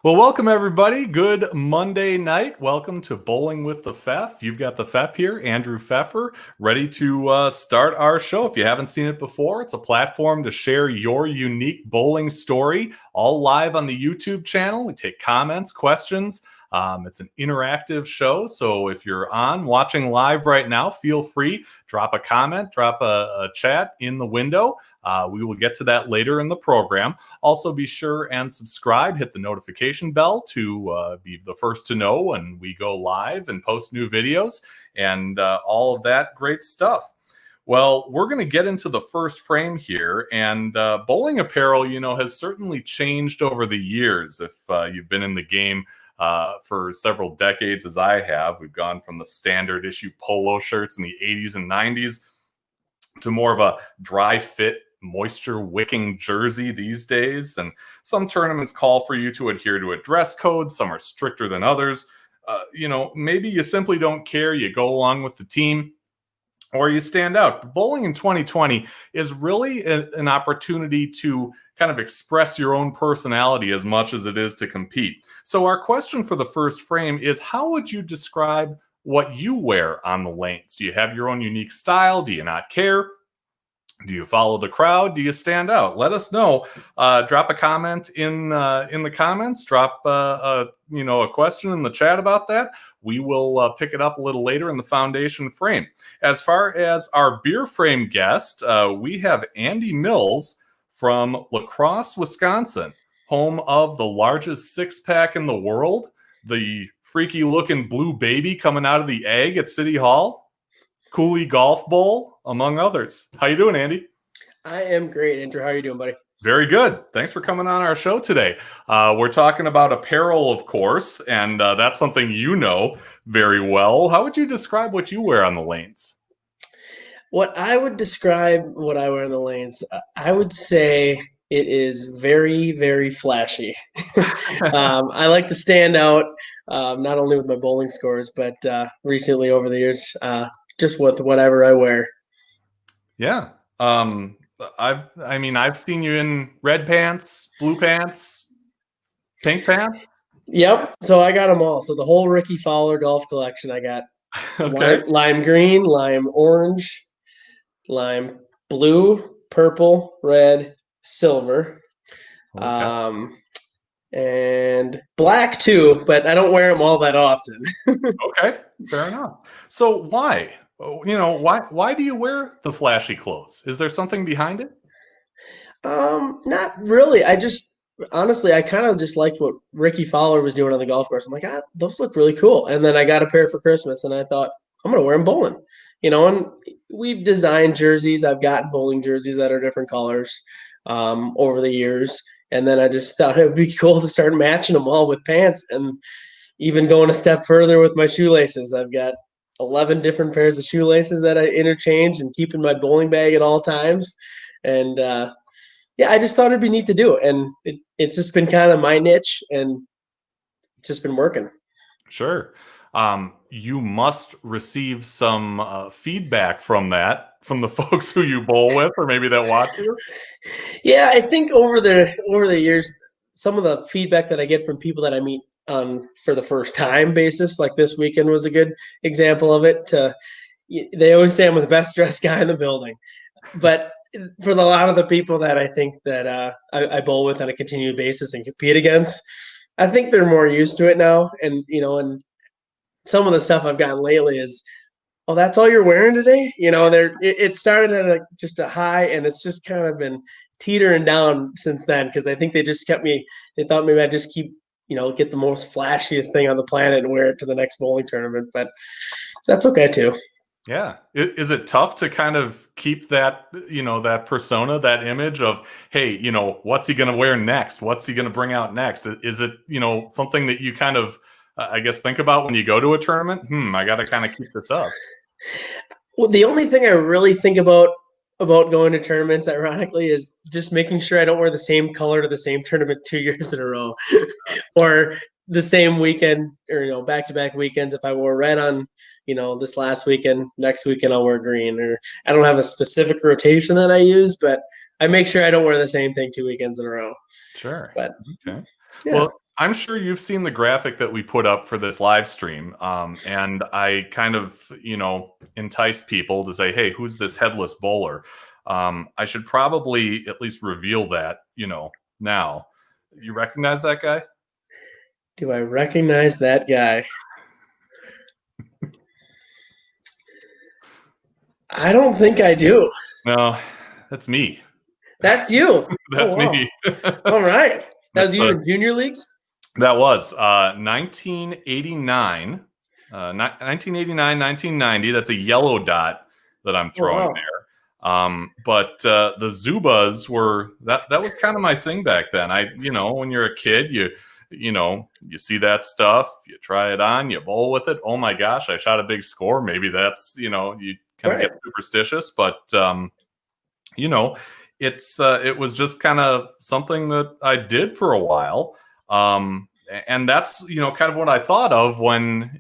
Well, welcome everybody. Good Monday night. Welcome to Bowling with the Fef. You've got the Fef here, Andrew Pfeffer, ready to start our show. If you haven't seen it before, it's a platform to share your unique bowling story, all live on the YouTube channel. We take comments, questions. It's an interactive show, so if you're watching live right now, feel free, drop a comment, drop a chat in the window. We will get to that later in the program. Also, be sure and subscribe, hit the notification bell to be the first to know when we go live and post new videos and all of that great stuff. Well, we're going to get into the first frame here, and bowling apparel, has certainly changed over the years. If you've been in the game for several decades, as I have, we've gone from the standard issue polo shirts in the 80s and 90s to more of a dry fit, moisture wicking jersey these days. And some tournaments call for you to adhere to a dress code. Some are stricter than others. Maybe you simply don't care. You go along with the team or you stand out. Bowling in 2020 is really an opportunity to kind of express your own personality as much as it is to compete. So our question for the first frame is, how would you describe what you wear on the lanes? Do you have your own unique style? Do you not care? Do you follow the crowd? Do you stand out? Let us know. Drop a comment in the comments. Drop a question in the chat about that. We will pick it up a little later in the foundation frame. As far as our beer frame guest, we have Andy Mills from Crosse, Wisconsin, home of the largest six-pack in the world, the freaky-looking blue baby coming out of the egg at City Hall, Cooley Golf Bowl, among others. How you doing, Andy? I am great, Andrew. How are you doing, buddy? Very good. Thanks for coming on our show today. We're talking about apparel, of course, and that's something you know very well. How would you describe what you wear on the lanes? What I would describe what I wear on the lanes, I would say it is very, very flashy. I like to stand out, not only with my bowling scores, but recently over the years, just with whatever I wear. Yeah. I've seen you in red pants, blue pants, pink pants. Yep. So I got them all. So the whole Ricky Fowler golf collection I got. Okay. Lime green, lime orange, lime blue, purple, red, silver, Okay. and black too, but I don't wear them all that often. Okay, fair enough. So why? Why do you wear the flashy clothes? Is there something behind it? Not really. Honestly, I kind of just liked what Ricky Fowler was doing on the golf course. I'm like, those look really cool. And then I got a pair for Christmas, and I thought, I'm going to wear them bowling. And we've designed jerseys. I've gotten bowling jerseys that are different colors over the years. And then I just thought it would be cool to start matching them all with pants, and even going a step further with my shoelaces. I've got 11 different pairs of shoelaces that I interchange and keep in my bowling bag at all times. And yeah, I just thought it'd be neat to do. And it's just been kind of my niche, and it's just been working. Sure. You must receive some feedback from the folks who you bowl with, or maybe that watch you. Yeah, I think over the years, some of the feedback that I get from people that I meet on for the first time basis, like this weekend was a good example of it. They always say I'm the best dressed guy in the building, but for a lot of the people that I think that I bowl with on a continued basis and compete against, I think they're more used to it now. And and some of the stuff I've gotten lately is, oh, that's all you're wearing today? It started at just a high, and it's just kind of been teetering down since then, because I think they just they thought maybe I'd just keep, get the most flashiest thing on the planet and wear it to the next bowling tournament. But that's okay too. Yeah. Is it tough to kind of keep that, that persona, that image of, hey, what's he going to wear next? What's he going to bring out next? Is it, something that you kind of, I guess, think about when you go to a tournament? I got to kind of keep this up. Well, the only thing I really think about going to tournaments, ironically, is just making sure I don't wear the same color to the same tournament 2 years in a row, or the same weekend, or back-to-back weekends. If I wore red on this last weekend, next weekend I'll wear green. Or I don't have a specific rotation that I use, but I make sure I don't wear the same thing 2 weekends in a row. Sure. But okay. yeah. Well, I'm sure you've seen the graphic that we put up for this live stream. And I kind of, entice people to say, hey, who's this headless bowler? I should probably at least reveal that, now. You recognize that guy? Do I recognize that guy? I don't think I do. No, that's me. That's you. That's oh, wow. me. All right. That was That's, you in junior leagues? That was 1989. 1989, 1990. That's a yellow dot that I'm throwing there. But the Zubas were that was kind of my thing back then. When you're a kid, you see that stuff, you try it on, you bowl with it. Oh my gosh, I shot a big score. Maybe that's, you kind of get superstitious, but it was just kind of something that I did for a while. And that's, kind of what I thought of when,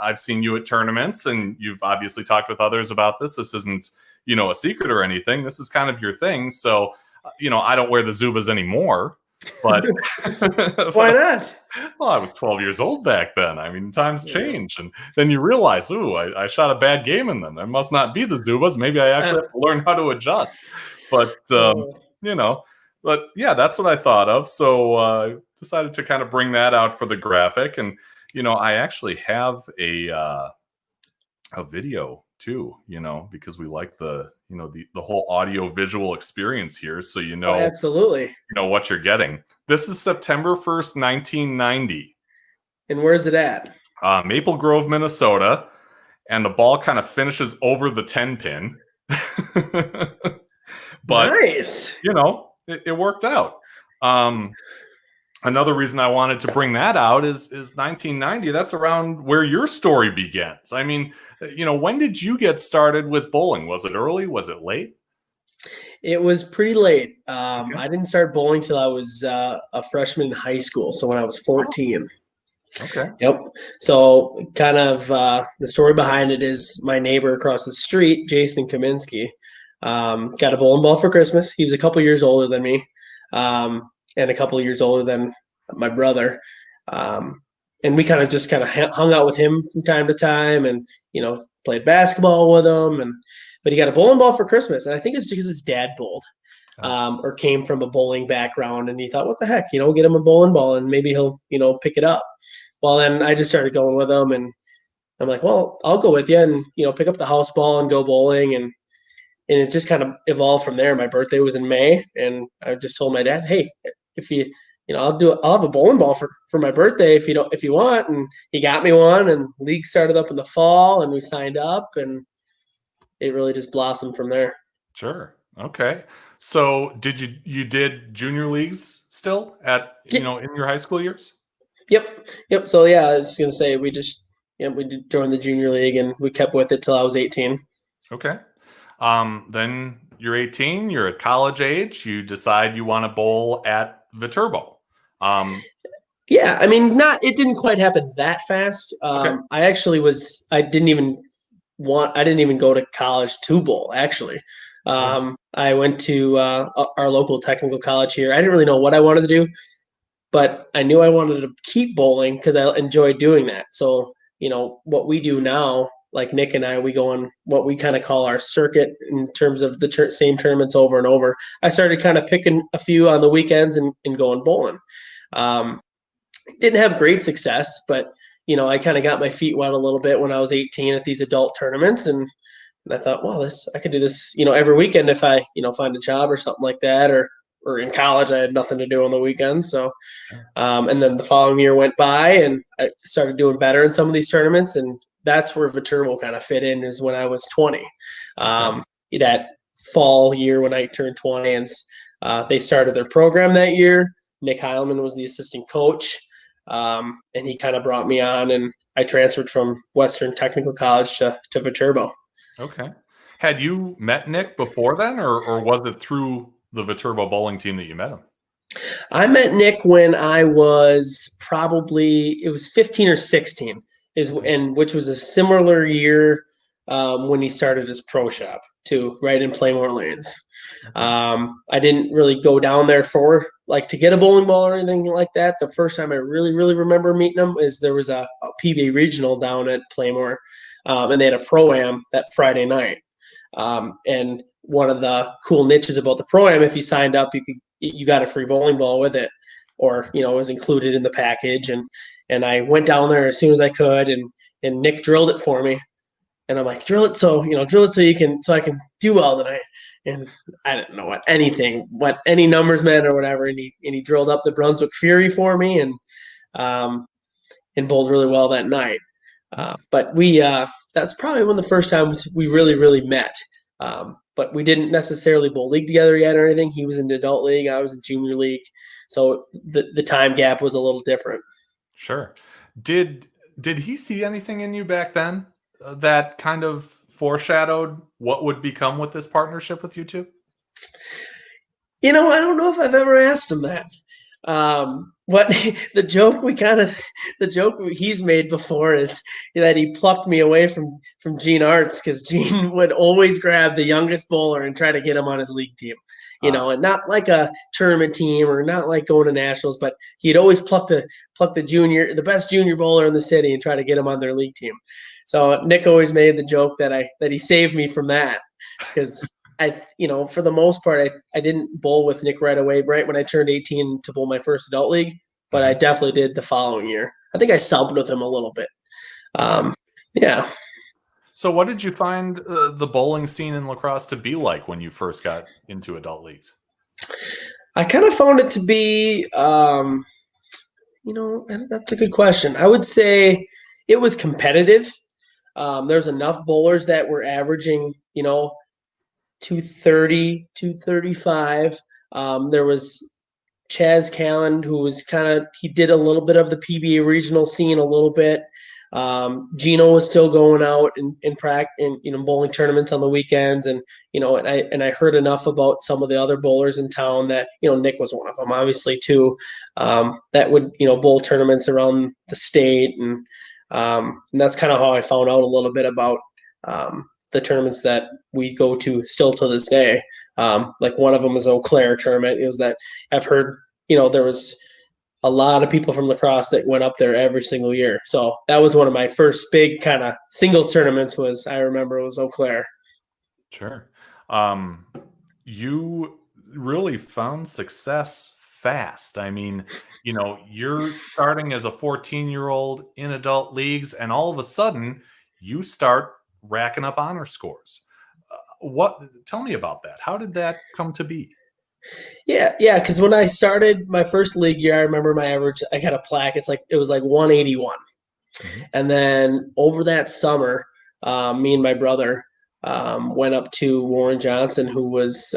I've seen you at tournaments, and you've obviously talked with others about this. This isn't, a secret or anything. This is kind of your thing. So, I don't wear the Zubas anymore, but why not? Well, I was 12 years old back then. I mean, times change. And then you realize, I shot a bad game in them. There must not be the Zubas. Maybe I actually have to learn how to adjust. But, but yeah, that's what I thought of. So I decided to kind of bring that out for the graphic. And, I actually have a video too, because we like the whole audio visual experience here. So, absolutely. What you're getting. This is September 1st, 1990. And where's it at? Maple Grove, Minnesota. And the ball kind of finishes over the 10 pin. But, nice. It worked out. Another reason I wanted to bring that out is 1990. That's around where your story begins. I mean, when did you get started with bowling? Was it early? Was it late? It was pretty late. Okay. I didn't start bowling till I was a freshman in high school. So when I was 14. Okay. Yep. So kind of the story behind it is my neighbor across the street, Jason Kaminsky, got a bowling ball for Christmas. He was a couple years older than me, and a couple years older than my brother. And we kind of hung out with him from time to time, and played basketball with him. But he got a bowling ball for Christmas, and I think it's because his dad bowled, or came from a bowling background, and he thought, what the heck, get him a bowling ball, and maybe he'll pick it up. Well, then I just started going with him, and I'm like, well, I'll go with you, and pick up the house ball and go bowling, and it just kind of evolved from there. My birthday was in May, and I just told my dad, hey, if you I'll have a bowling ball for my birthday if you want. And he got me one, and league started up in the fall, and we signed up, and it really just blossomed from there. Sure. Okay. So you did junior leagues still at, in your high school years? Yep. So yeah, I was going to say, we did join the junior league, and we kept with it till I was 18. Okay. Then you're 18, you're at college age, you decide you want to bowl at Viterbo. Yeah, I mean, it didn't quite happen that fast. Okay. I didn't even go to college to bowl, actually. I went to our local technical college here. I didn't really know what I wanted to do, but I knew I wanted to keep bowling because I enjoyed doing that. So, what we do now, like Nick and I, we go on what we kind of call our circuit in terms of the same tournaments over and over. I started kind of picking a few on the weekends and going bowling. Didn't have great success, but I kind of got my feet wet a little bit when I was 18 at these adult tournaments, and I thought, well, I could do this, every weekend if I, find a job or something like that, or in college I had nothing to do on the weekends. So, and then the following year went by, and I started doing better in some of these tournaments, and that's where Viterbo kind of fit in, is when I was 20. That fall year when I turned 20, and they started their program that year. Nick Heilman was the assistant coach, and he kind of brought me on, and I transferred from Western Technical College to Viterbo. Okay. Had you met Nick before then, or was it through the Viterbo bowling team that you met him? I met Nick when I was it was 15 or 16, which was a similar year when he started his pro shop too, right in Playmore Lanes. I didn't really go down there for like to get a bowling ball or anything like that. The first time I really remember meeting them is there was a PBA regional down at Playmore, and they had a pro-am that Friday night. And one of the cool niches about the pro-am, if you signed up, you got a free bowling ball with it, or it was included in the package. And I went down there as soon as I could, and Nick drilled it for me. And I'm like, drill it so I can do well tonight. And I didn't know what any numbers meant or whatever. And he drilled up the Brunswick Fury for me, and bowled really well that night. But that's probably one of the first times we really met. But we didn't necessarily bowl league together yet or anything. He was in the adult league, I was in junior league, so the time gap was a little different. Sure. Did he see anything in you back then that kind of foreshadowed what would become with this partnership with you two? I don't know if I've ever asked him that. What the joke he's made before is that he plucked me away from Gene Arts because Gene would always grab the youngest bowler and try to get him on his league team. And not like a tournament team or not like going to nationals, but he'd always pluck the best junior bowler in the city and try to get him on their league team. So Nick always made the joke that he saved me from that, because for the most part, I didn't bowl with Nick right away, right when I turned 18 to bowl my first adult league, but I definitely did the following year. I think I subbed with him a little bit. Yeah. So what did you find the bowling scene in La Crosse to be like when you first got into adult leagues? I kind of found it to be, that's a good question. I would say it was competitive. There's enough bowlers that were averaging, 230, 235. There was Chaz Callan, who was he did a little bit of the PBA regional scene a little bit. Gino was still going out and practice, bowling tournaments on the weekends, and I heard enough about some of the other bowlers in town that Nick was one of them, obviously too. That would bowl tournaments around the state, and that's kind of how I found out a little bit about the tournaments that we go to still to this day. Like one of them is Eau Claire tournament. It was that I've heard there was a lot of people from La Crosse that went up there every single year. So that was one of my first big kind of singles tournaments I remember it was Eau Claire. Sure. You really found success fast. I mean, you're starting as a 14-year-old in adult leagues, and all of a sudden you start racking up honor scores. Tell me about that. How did that come to be? Yeah. Because when I started my first league year, I remember my average. I got a plaque. It was like 181, and then over that summer, me and my brother went up to Warren Johnson, who was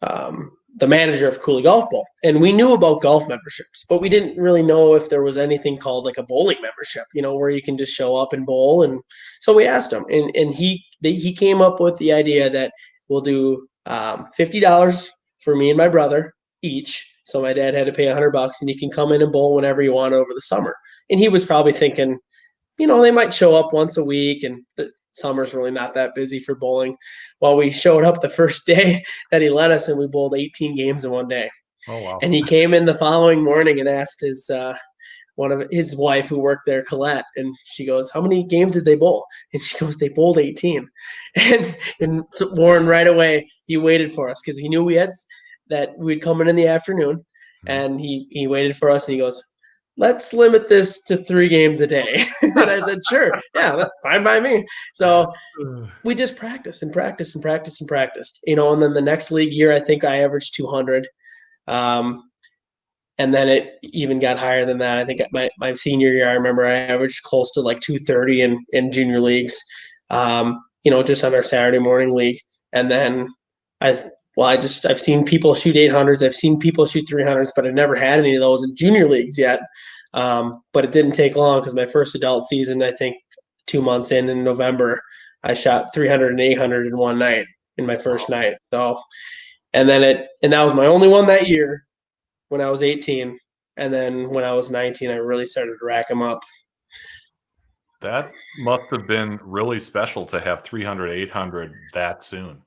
the manager of Cooley Golf Bowl, and we knew about golf memberships, but we didn't really know if there was anything called like a bowling membership, where you can just show up and bowl. And so we asked him, and he came up with the idea that we'll do $50 for me and my brother each. So my dad had to pay $100, and you can come in and bowl whenever you want over the summer. And he was probably thinking, they might show up once a week, and the summer's really not that busy for bowling. Well, we showed up the first day that he let us, and we bowled 18 games in one day. Oh, wow. And he came in the following morning and asked one of his wife who worked there, Colette, and she goes, "How many games did they bowl?" And she goes, "They bowled 18. And so Warren right away, he waited for us because he knew that we'd come in the afternoon, and he waited for us, and he goes, "Let's limit this to 3 games a day." And I said, "Sure, yeah, that's fine by me." So we just practiced and practiced and practiced and practiced, and then the next league year, I think I averaged 200. And then it even got higher than that. I think my senior year, I remember I averaged close to like 230 in junior leagues, just on our Saturday morning league. And then I've seen people shoot 800s. I've seen people shoot 300s, but I never had any of those in junior leagues yet. But it didn't take long because my first adult season, I think 2 months in November, I shot 300 and 800 in one night in my first night. So, and that was my only one that year when I was 18. And then when I was 19, I really started to rack them up. That must have been really special to have 300, 800 that soon.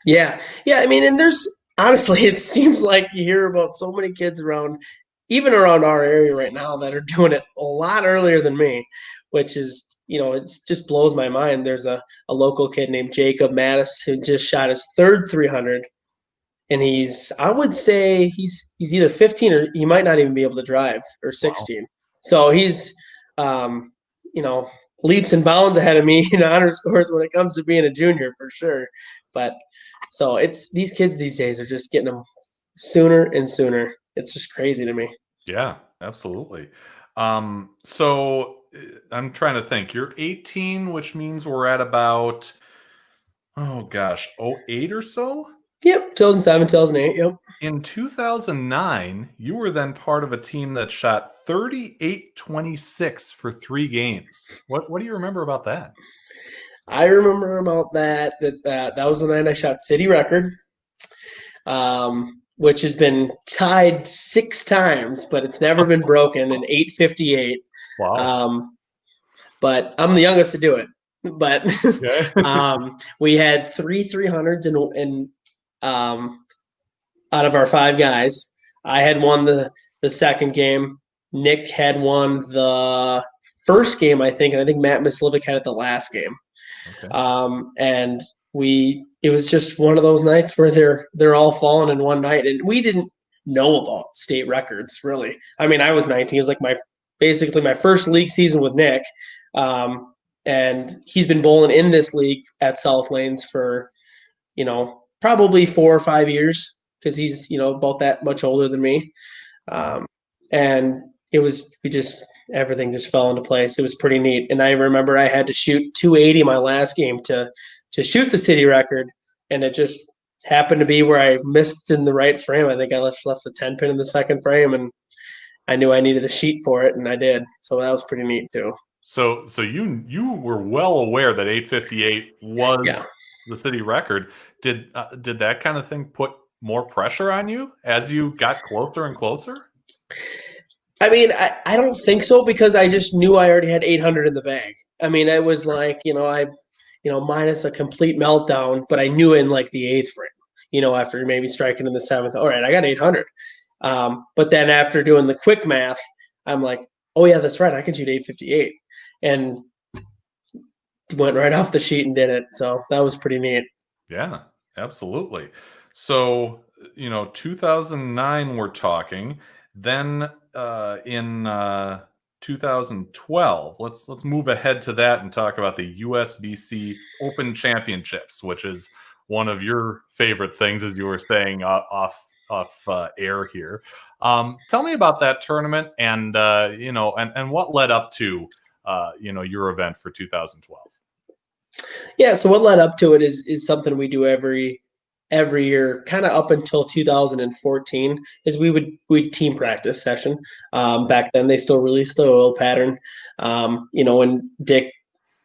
Yeah. Yeah. I mean, and there's honestly, it seems like you hear about so many kids around, even around our area right now, that are doing it a lot earlier than me, which is, it just blows my mind. There's a local kid named Jacob Mattis who just shot his third 300. And I would say he's either 15 or he might not even be able to drive, or Wow. 16. So he's, um, you know, leaps and bounds ahead of me in honor scores when it comes to being a junior for sure. But so it's these kids these days are just getting them sooner and sooner. It's just crazy to me. Yeah, absolutely. So I'm trying to think. You're 18, which means we're at about, oh gosh, oh 08 or so. Yep, 2007, 2008. Yep. In 2009, you were then part of a team that shot 38-26 for 3 games. What do you remember about that? I remember about that was the night I shot city record, which has been tied 6 times, but it's never been broken in 8:58. Wow. But I'm the youngest to do it. But Okay. we had 300s and out of our 5 guys. I had won the second game. Nick had won the first game, I think, and I think Matt Mislivic had it the last game. Okay. And it was just one of those nights where they're all falling in one night, and we didn't know about state records really. I mean, I was 19. It was like basically my first league season with Nick, and he's been bowling in this league at South Lanes for probably 4 or 5 years because he's about that much older than me. And everything just fell into place. It was pretty neat. And I remember I had to shoot 280 my last game to shoot the city record, and it just happened to be where I missed in the right frame. I think I left a 10 pin in the second frame, and I knew I needed a sheet for it, and I did. So that was pretty neat too. So you were well aware that 8:58 was the city record. Did that kind of thing put more pressure on you as you got closer and closer? I mean, I don't think so because I just knew I already had 800 in the bag. I mean, it was like, minus a complete meltdown, but I knew in like the eighth frame, after maybe striking in the seventh, all right, I got 800. But then after doing the quick math, I'm like, oh yeah, that's right, I can shoot 858, and went right off the sheet and did it. So that was pretty neat. Yeah, absolutely. So 2009 we're talking. Then in 2012, let's move ahead to that and talk about the USBC Open Championships, which is one of your favorite things, as you were saying off air here. Tell me about that tournament, and and what led up to your event for 2012. Yeah, so what led up to it is something we do every year, kind of up until 2014, is we'd team practice session. Back then, they still released the oil pattern. And Dick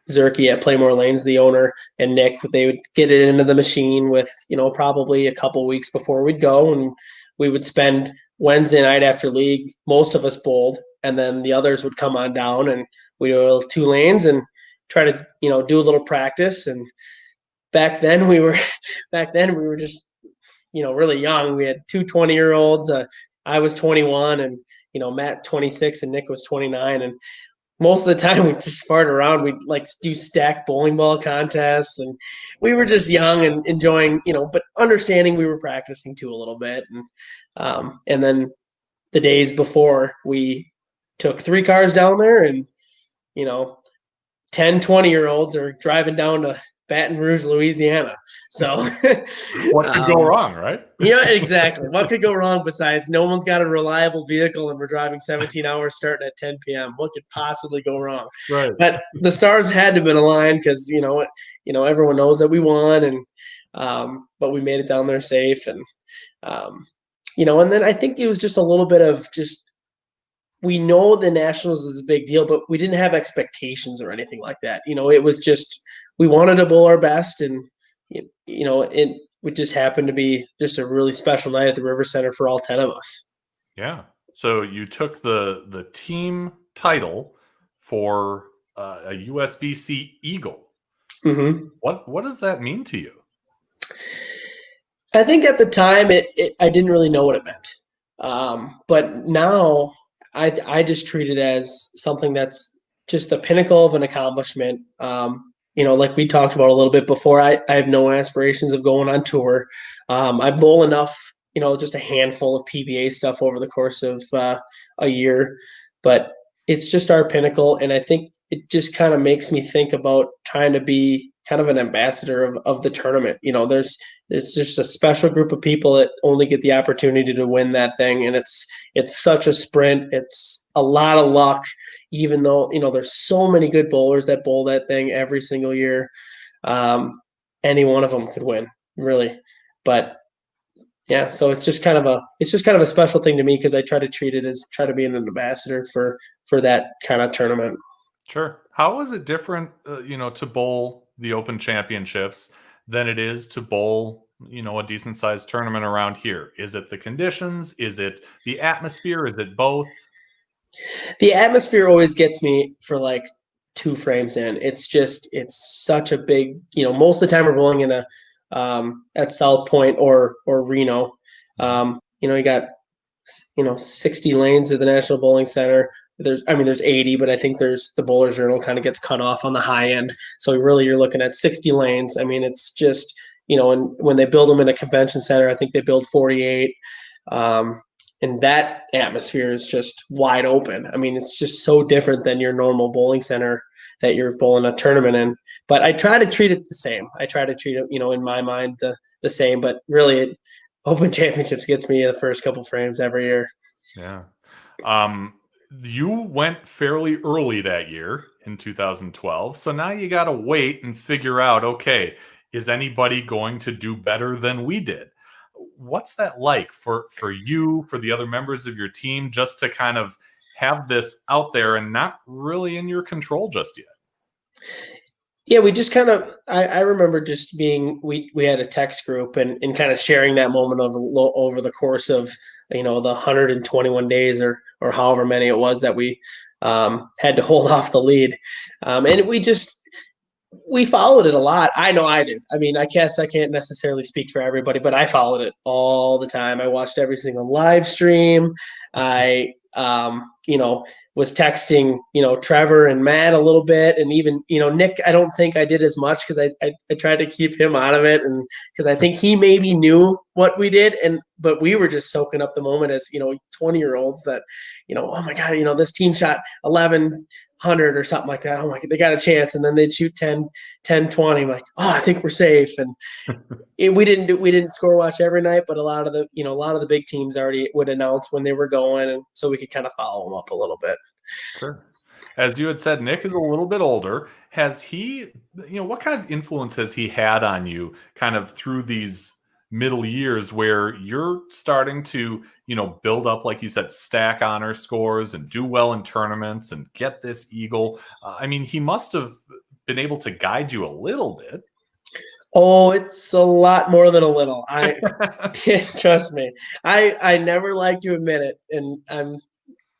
Zerke at Playmore Lanes, the owner, and Nick, they would get it into the machine with probably a couple weeks before we'd go, and we would spend Wednesday night after league. Most of us bowled, and then the others would come on down, and we'd do 2 lanes and try to do a little practice. And back then we were just really young. We had 2 20-year-olds. I was 21, and Matt 26, and Nick was 29. And most of the time we just fart around. We'd like do stacked bowling ball contests, and we were just young and enjoying, but understanding we were practicing too a little bit. And then the days before, we took 3 cars down there, and 10 20-year-olds are driving down to Baton Rouge, Louisiana. So What could go wrong, right? exactly. What could go wrong besides no one's got a reliable vehicle and we're driving 17 hours starting at 10 p.m. What could possibly go wrong? Right. But the stars had to have been aligned because everyone knows that we won, and but we made it down there safe, and and then I think it was just a little bit of just, we know the Nationals is a big deal, but we didn't have expectations or anything like that. It was just, we wanted to bowl our best, and it would just happen to be just a really special night at the River Center for all 10 of us. Yeah. So you took the team title for a USBC Eagle. Mm-hmm. What does that mean to you? I think at the time I didn't really know what it meant. But now I just treat it as something that's just the pinnacle of an accomplishment. Like we talked about a little bit before, I have no aspirations of going on tour. I bowl enough, just a handful of PBA stuff over the course of a year, but it's just our pinnacle. And I think it just kind of makes me think about trying to be kind of an ambassador of the tournament. It's just a special group of people that only get the opportunity to win that thing, and it's such a sprint. It's a lot of luck, even though there's so many good bowlers that bowl that thing every single year. Any one of them could win, really. But yeah, so it's just kind of a special thing to me because I try to treat it as try to be an ambassador for that kind of tournament. Sure. How is it different, to bowl the Open Championships than it is to bowl, a decent sized tournament around here? Is it the conditions? Is it the atmosphere? Is it both? The atmosphere always gets me for like two frames in. It's such a big, most of the time we're bowling in a at South Point or Reno. You got 60 lanes at the National Bowling Center. There's 80, but I think there's the bowler's journal kind of gets cut off on the high end. So really you're looking at 60 lanes. I mean, it's just, and when they build them in a convention center, I think they build 48. And that atmosphere is just wide open. I mean, it's just so different than your normal bowling center that you're bowling a tournament in. But I try to treat it the same. I try to treat it, in my mind, the same. But really, Open Championships gets me the first couple frames every year. Yeah. You went fairly early that year in 2012. So now you got to wait and figure out, okay, is anybody going to do better than we did? What's that like for you, for the other members of your team, just to kind of have this out there and not really in your control just yet? Yeah, we just kind of, I remember just we had a text group and kind of sharing that moment over the course of, the 121 days or however many it was that we had to hold off the lead. And we followed it a lot. I know I did. I mean, I guess I can't necessarily speak for everybody, but I followed it all the time. I watched every single live stream. I, was texting, Trevor and Matt a little bit, and even, Nick. I don't think I did as much because I tried to keep him out of it, and because I think he maybe knew what we did, but we were just soaking up the moment as 20-year-olds that, oh my god, this team shot 1100 or something like that. Oh my god, they got a chance, and then they'd shoot 10, 20. I'm like, oh, I think we're safe, and we didn't score watch every night, but a lot of the big teams already would announce when they were going, and so we could kind of follow them up a little bit. Sure. As you had said, Nick is a little bit older. Has he, what kind of influence has he had on you kind of through these middle years where you're starting to, build up, like you said, stack honor scores and do well in tournaments and get this eagle? He must have been able to guide you a little bit. Oh, it's a lot more than a little. Trust me. I never like to admit it, and I'm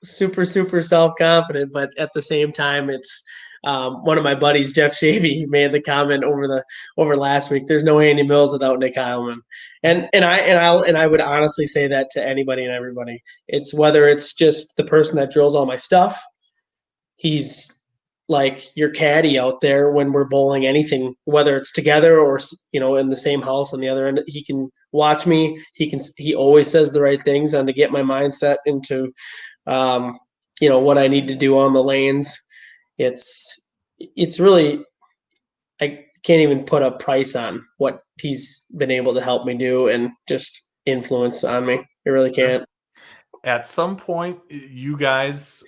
super, super self-confident, but at the same time, it's one of my buddies, Jeff Shavy, made the comment over last week. There's no Andy Mills without Nick Heilman, and I would honestly say that to anybody and everybody. It's whether it's just the person that drills all my stuff. He's like your caddy out there when we're bowling anything, whether it's together or in the same house on the other end. He can watch me. He always says the right things and to get my mindset into what I need to do on the lanes. It's really, I can't even put a price on what he's been able to help me do and just influence on me. It really can't. At some point, you guys,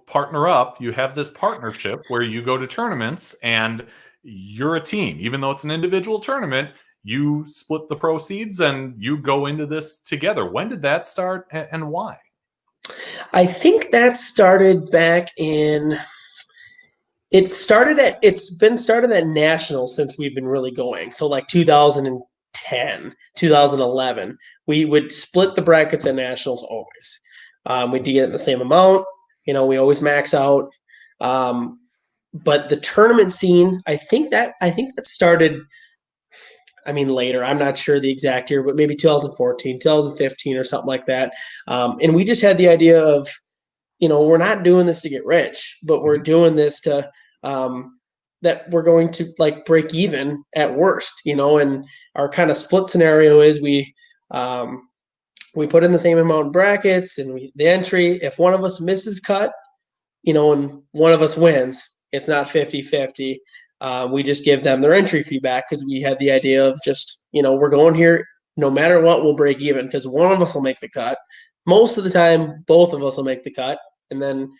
partner up. You have this partnership where you go to tournaments and you're a team. Even though it's an individual tournament, you split the proceeds and you go into this together. When did that start and why? I think that started back in. It's been started at nationals since we've been really going. So like 2010, 2011, we would split the brackets at nationals always. We'd get it in the same amount. We always max out. But the tournament scene, I think that started. I mean, later. I'm not sure the exact year, but maybe 2014, 2015 or something like that. And we just had the idea of, we're not doing this to get rich, but we're doing this to, that we're going to like break even at worst, and our kind of split scenario is we put in the same amount in brackets and the entry. If one of us misses cut, and one of us wins, it's not 50-50. We just give them their entry fee back because we had the idea of just, we're going here, no matter what, we'll break even because one of us will make the cut. Most of the time, both of us will make the cut. And then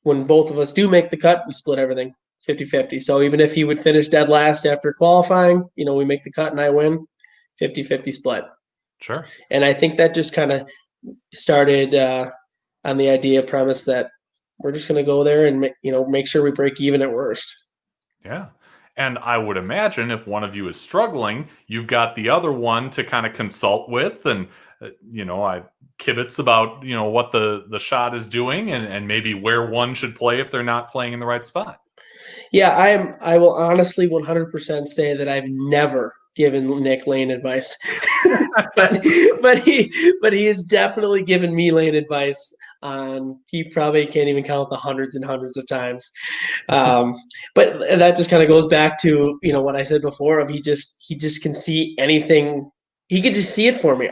when both of us do make the cut, we split everything 50-50. So even if he would finish dead last after qualifying, we make the cut and I win, 50-50 split. Sure. And I think that just kind of started on the idea premise that we're just going to go there and make sure we break even at worst. Yeah. And I would imagine if one of you is struggling, you've got the other one to kind of consult with and, I kibitz about, what the shot is doing and maybe where one should play if they're not playing in the right spot. Yeah, I will honestly 100% say that I've never given Nick lane advice, but he has definitely given me lane advice. He probably can't even count the hundreds and hundreds of times. But that just kind of goes back to, what I said before of he just can see anything. He could just see it for me.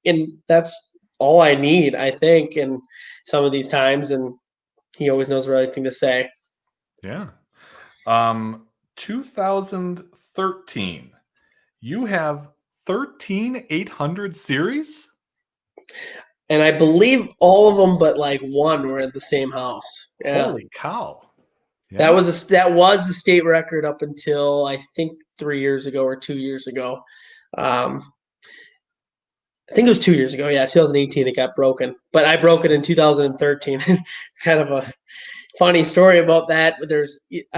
And that's all I need, I think, in some of these times. And he always knows the right thing to say. Yeah. 2013, you have 13 800 series? And I believe all of them but like one were at the same house. Yeah. Holy cow. Yeah. That was the state record up until I think 3 years ago or 2 years ago. I think it was 2 years ago. Yeah, 2018 it got broken. But I broke it in 2013. Kind of a funny story about that. I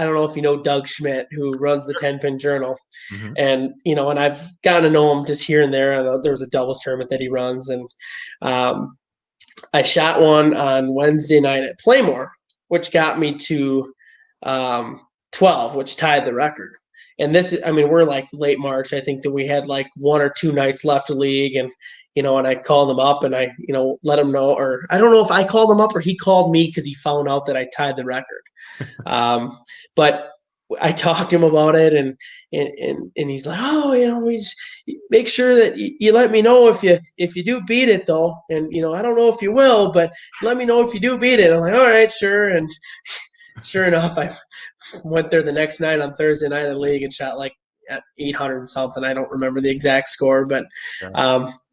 don't know if you know Doug Schmidt, who runs the 10-Pin Journal. Mm-hmm. And, and I've gotten to know him just here and there. There was a doubles tournament that he runs. And I shot one on Wednesday night at Playmore, which got me to 12, which tied the record. And we're like late March. I think that we had like 1 or 2 nights left of league. And, and I called him up and I, let him know, or I don't know if I called him up or he called me because he found out that I tied the record. But I talked to him about it and he's like, oh, we just make sure that you let me know if you do beat it though. And, I don't know if you will, but let me know if you do beat it. I'm like, all right, sure. And sure enough, I went there the next night on Thursday night of the league and shot like at 800 and something. I don't remember the exact score, but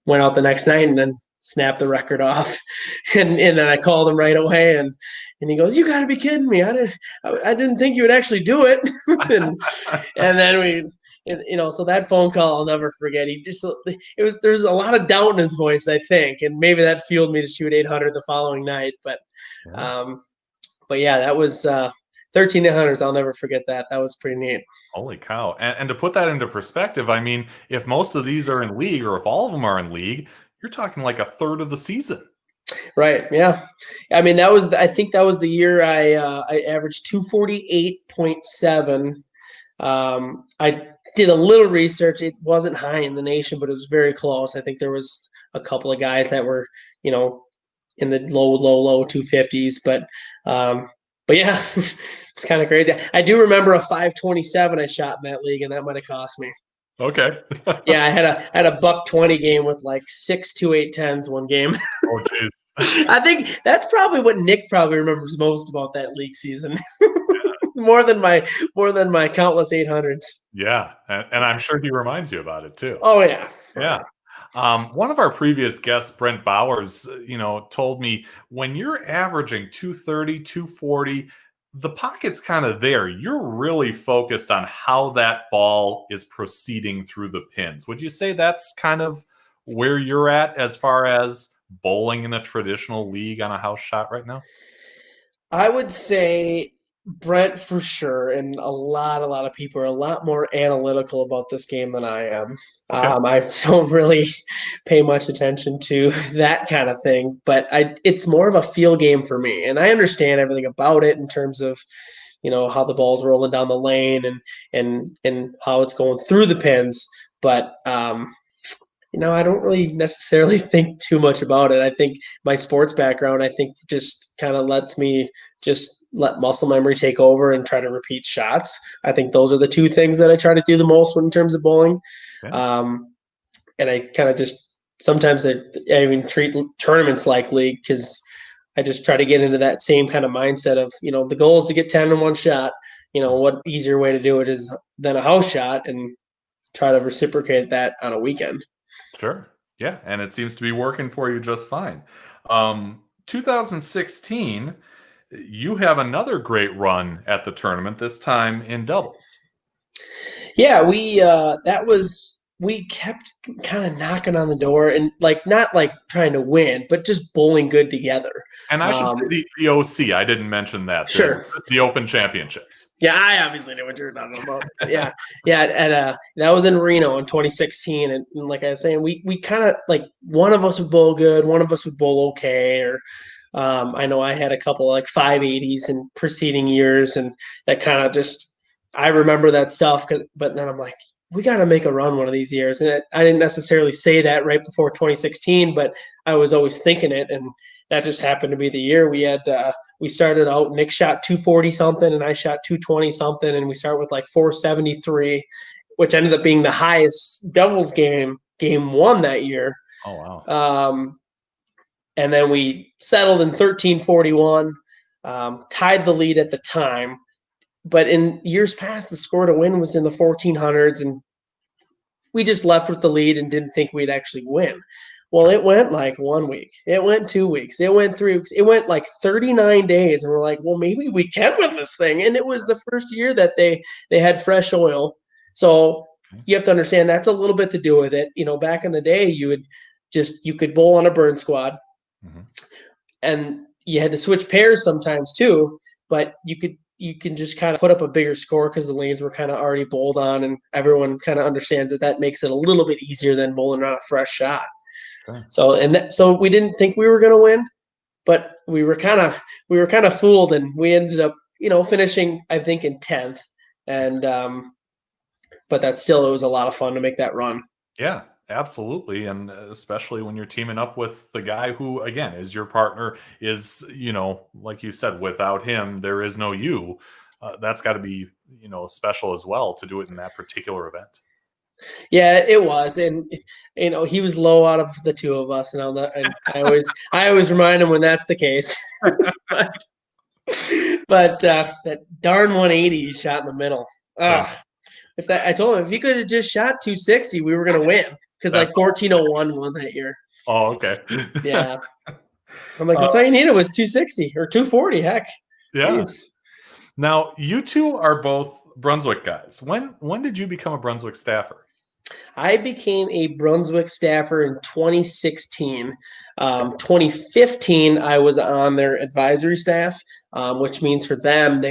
went out the next night and then snapped the record off. And then I called him right away and he goes, you got to be kidding me. I didn't think you would actually do it. and then so that phone call I'll never forget. There's a lot of doubt in his voice, I think, and maybe that fueled me to shoot 800 the following night. But yeah, that was 13 800s. I'll never forget that. That was pretty neat. Holy cow. And to put that into perspective, I mean, if most of these are in league or if all of them are in league, you're talking like a third of the season. Right. Yeah. I mean, I think that was the year I averaged 248.7. I did a little research. It wasn't high in the nation, but it was very close. I think there was a couple of guys that were, in the low 250s, but yeah, it's kind of crazy. I do remember a 527 I shot in that league, and that might have cost me. Okay. Yeah, I had a $120 game with like 6 2.810s one game. Oh, jeez. I think that's probably what Nick probably remembers most about that league season. more than my countless 800s. Yeah, and I'm sure he reminds you about it too. Oh yeah. Yeah. One of our previous guests, Brent Bowers, told me when you're averaging 230, 240, the pocket's kind of there. You're really focused on how that ball is proceeding through the pins. Would you say that's kind of where you're at as far as bowling in a traditional league on a house shot right now? I would say Brent for sure, and a lot of people are a lot more analytical about this game than I am. Okay. I don't really pay much attention to that kind of thing, but it's more of a feel game for me, and I understand everything about it in terms of, how the ball's rolling down the lane and how it's going through the pins. but I don't really necessarily think too much about it. I think my sports background, I think, just kind of lets me just let muscle memory take over and try to repeat shots. I think those are the two things that I try to do the most in terms of bowling. Okay. And I kind of just sometimes I even treat tournaments like league because I just try to get into that same kind of mindset of, the goal is to get 10 in one shot. What easier way to do it is than a house shot, and try to reciprocate that on a weekend. Sure. Yeah. And it seems to be working for you just fine. 2016, you have another great run at the tournament, this time in doubles. Yeah, we kept kind of knocking on the door and not like trying to win, but just bowling good together. And I should say the OC. I didn't mention that. Sure. The Open Championships. Yeah, I obviously knew what you were talking about. Yeah. And that was in Reno in 2016. And like I was saying, we kind of one of us would bowl good, one of us would bowl okay. Or I know I had a couple 580s in preceding years, and that kind of just, I remember that stuff. But then I'm like, we got to make a run one of these years. And I didn't necessarily say that right before 2016, but I was always thinking it. And that just happened to be the year we had. We started out. Nick shot 240 something, and I shot 220 something, and we start with 473, which ended up being the highest doubles game one that year. Oh wow! And then we settled in 1341, tied the lead at the time. But in years past, the score to win was in the 1400s, and we just left with the lead and didn't think we'd actually win. Well, it went 1 week. It went 2 weeks. It went 3 weeks. It went 39 days, and we're like, well, maybe we can win this thing. And it was the first year that they had fresh oil. So you have to understand that's a little bit to do with it. Back in the day, you could bowl on a burn squad, and you had to switch pairs sometimes too. But you can just kind of put up a bigger score because the lanes were kind of already bowled on, and everyone kind of understands that makes it a little bit easier than bowling on a fresh shot. Sure. So we didn't think we were going to win, but we were kind of fooled, and we ended up finishing, I think, in 10th, and but it was a lot of fun to make that run. Yeah, absolutely. And especially when you're teaming up with the guy who, again, is your partner, is, like you said, without him, there is no you. That's got to be, special as well to do it in that particular event. Yeah, it was. And, he was low out of the two of us. And I always remind him when that's the case. but that darn 180 he shot in the middle. I told him if he could have just shot 260, we were going to win, because 1401 won that year. Oh, okay. Yeah. I'm like, that's all you needed was 260 or 240. Heck. Yeah. Jeez. Now, you two are both Brunswick guys. When did you become a Brunswick staffer? I became a Brunswick staffer in 2016. 2015, I was on their advisory staff, which means for them,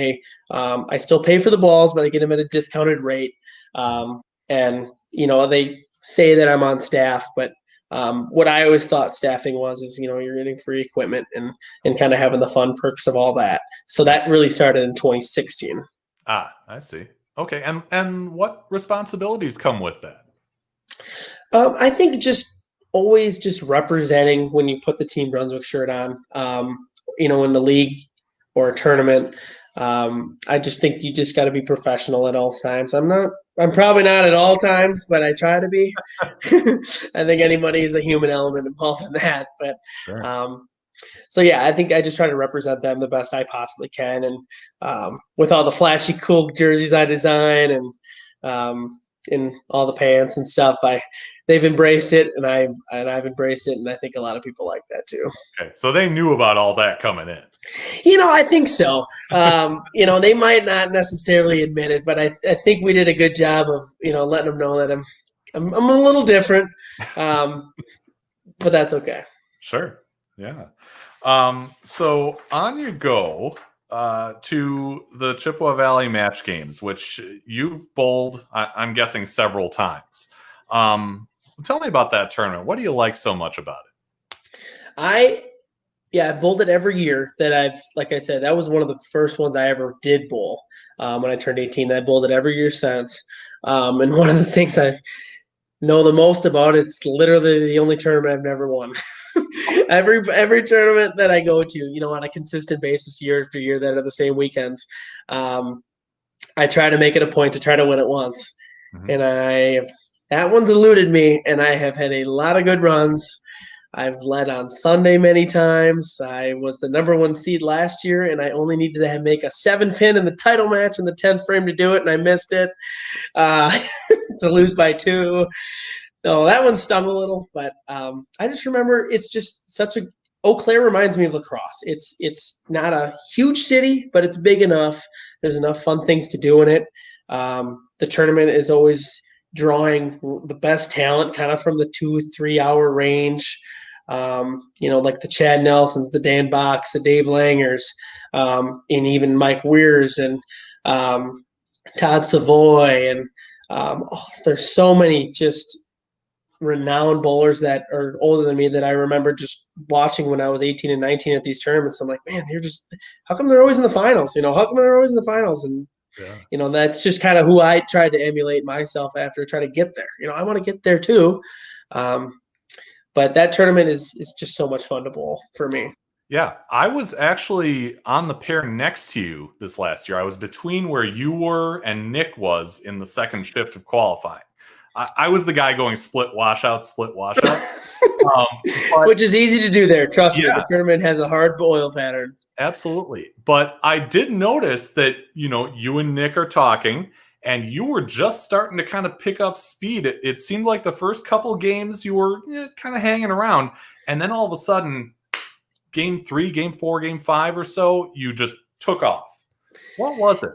I still pay for the balls, but I get them at a discounted rate. And they say that I'm on staff, but what I always thought staffing is you're getting free equipment and kind of having the fun perks of all that. So that really started in 2016. Ah, I see. Okay, and what responsibilities come with that? I think always just representing when you put the Team Brunswick shirt on, in the league or a tournament. I just think you just got to be professional at all times. I'm probably not at all times, but I try to be. I think anybody is a human element involved in that. But sure. So yeah, I think I just try to represent them the best I possibly can, and with all the flashy, cool jerseys I design, and in all the pants and stuff, they've embraced it, and I've embraced it, and I think a lot of people like that too. Okay, so they knew about all that coming in. I think so. They might not necessarily admit it, but I think we did a good job of letting them know that I'm a little different, but that's okay. Sure. Yeah. So on you go to the Chippewa Valley match games, which you've bowled, I'm guessing, several times. Tell me about that tournament. What do you like so much about it? I bowled it every year like I said, that was one of the first ones I ever did bowl when I turned 18. I bowled it every year since. And one of the things know the most about. It's literally the only tournament I've never won. Every tournament that I go to, on a consistent basis, year after year, that are the same weekends, I try to make it a point to try to win it once, Mhm. and that one's eluded me, and I have had a lot of good runs. I've led on Sunday many times. I was the number one seed last year, and I only needed to make a 7-pin in the title match in the 10th frame to do it, and I missed it uh, to lose by 2. So that one stung a little, but I just remember it's just such a. Eau Claire reminds me of La Crosse. It's not a huge city, but it's big enough. There's enough fun things to do in it. The tournament is always drawing the best talent, kind of from the 2-3 hour range. Like the Chad Nelsons, the Dan Box, the Dave Langers, and even Mike Weirs and Todd Savoy, and there's so many just renowned bowlers that are older than me that I remember just watching when I was 18 and 19 at these tournaments. I'm like, man, how come they're always in the finals? How come they're always in the finals? And, Yeah. that's just kind of who I tried to emulate myself after try to get there. I want to get there too. But that tournament is just so much fun to bowl for me. Yeah, I was actually on the pair next to you this last year. I was between where you were and Nick was in the second shift of qualifying. I was the guy going split washout, but Which is easy to do there. Trust me, yeah, the tournament has a hard boil pattern. absolutely. But I did notice that, you and Nick are talking and you were just starting to kind of pick up speed. It seemed like the first couple games you were kind of hanging around. And then all of a sudden, game 3, game 4, game 5 or so, you just took off. What was it